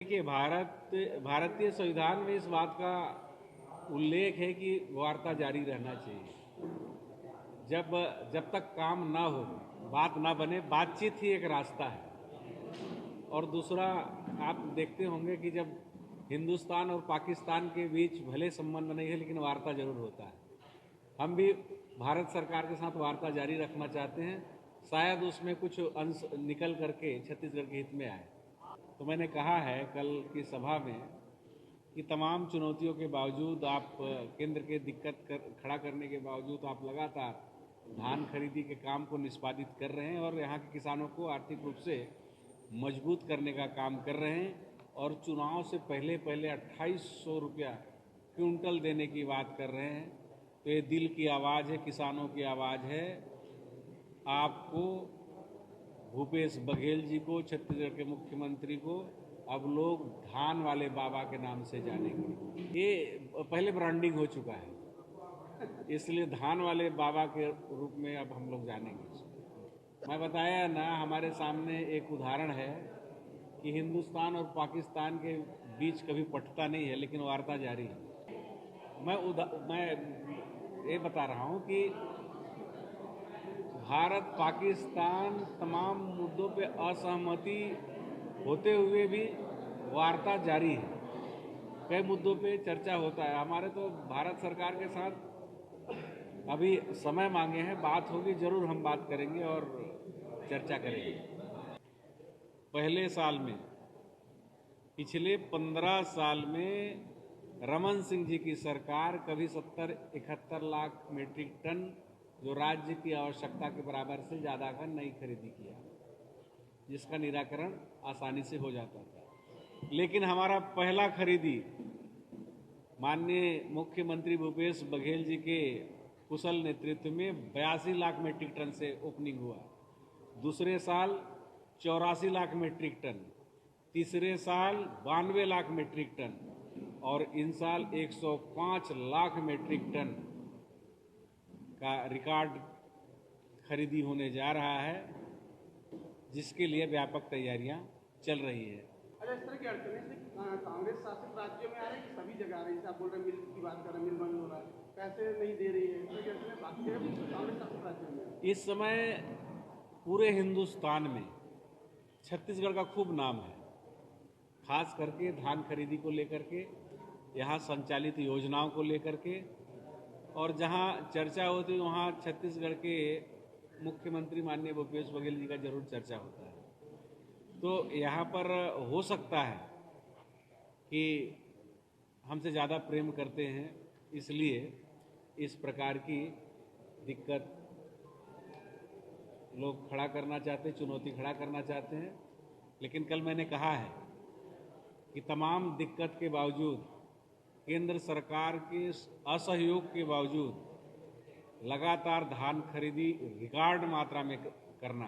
देखिए, भारतीय संविधान में इस बात का उल्लेख है कि वार्ता जारी रहना चाहिए। जब तक काम ना हो, बात ना बने, बातचीत ही एक रास्ता है। और दूसरा, आप देखते होंगे कि जब हिंदुस्तान और पाकिस्तान के बीच भले संबंध नहीं है, लेकिन वार्ता जरूर होता है। हम भी भारत सरकार के साथ वार्ता जारी रखना चाहते हैं, शायद उसमें कुछ अंश निकल करके छत्तीसगढ़ के हित में आए। तो मैंने कहा है कल की सभा में कि तमाम चुनौतियों के बावजूद, आप केंद्र के खड़ा करने के बावजूद आप लगातार धान खरीदी के काम को निष्पादित कर रहे हैं और यहाँ के किसानों को आर्थिक रूप से मजबूत करने का काम कर रहे हैं। और चुनाव से पहले 2800 रुपया क्विंटल देने की बात कर रहे हैं। तो ये दिल की आवाज़ है, किसानों की आवाज़ है। आपको, भूपेश बघेल जी को, छत्तीसगढ़ के मुख्यमंत्री को अब लोग धान वाले बाबा के नाम से जानेंगे। ये पहले ब्रांडिंग हो चुका है, इसलिए धान वाले बाबा के रूप में अब हम लोग जानेंगे। मैं बताया ना, हमारे सामने एक उदाहरण है कि हिंदुस्तान और पाकिस्तान के बीच कभी पटता नहीं है, लेकिन वार्ता जारी है। मैं ये बता रहा हूं कि भारत पाकिस्तान तमाम मुद्दों पे असहमति होते हुए भी वार्ता जारी है। कई मुद्दों पे चर्चा होता है। हमारे तो भारत सरकार के साथ अभी समय मांगे हैं, बात होगी, जरूर हम बात करेंगे और चर्चा करेंगे। पहले साल में, पिछले 15 साल में रमन सिंह जी की सरकार कभी 70-71 लाख मीट्रिक टन, जो राज्य की आवश्यकता के बराबर से ज़्यादा का नहीं खरीदी किया, जिसका निराकरण आसानी से हो जाता था। लेकिन हमारा पहला खरीदी माननीय मुख्यमंत्री भूपेश बघेल जी के कुशल नेतृत्व में 82 लाख मीट्रिक टन से ओपनिंग हुआ। दूसरे साल 84 लाख मीट्रिक टन, तीसरे साल 92 लाख मीट्रिक टन और इन साल 105 लाख मीट्रिक टन का रिकॉर्ड खरीदी होने जा रहा है, जिसके लिए व्यापक तैयारियां चल रही है। अच्छा, इस तरह की अड़चनें कांग्रेस शासित राज्यों में आ रही है, सभी जगह आ रही है। आप बोल रहे हैं मिल की बात कर रहे हैं, मिल बंद हो रहा है, पैसे नहीं दे रही है, इस तरह की अड़चनें कांग्रेस शासित राज्यों में। इस समय पूरे हिंदुस्तान में छत्तीसगढ़ का खूब नाम है, खास करके धान खरीदी को लेकर के, यहाँ संचालित योजनाओं को लेकर के। और जहाँ चर्चा होती है वहाँ छत्तीसगढ़ के मुख्यमंत्री माननीय भूपेश बघेल जी का जरूर चर्चा होता है। तो यहाँ पर हो सकता है कि हमसे ज़्यादा प्रेम करते हैं, इसलिए इस प्रकार की दिक्कत लोग खड़ा करना चाहते हैं, चुनौती खड़ा करना चाहते हैं। लेकिन कल मैंने कहा है कि तमाम दिक्कत के बावजूद, केंद्र सरकार के असहयोग के बावजूद लगातार धान खरीदी रिकॉर्ड मात्रा में करना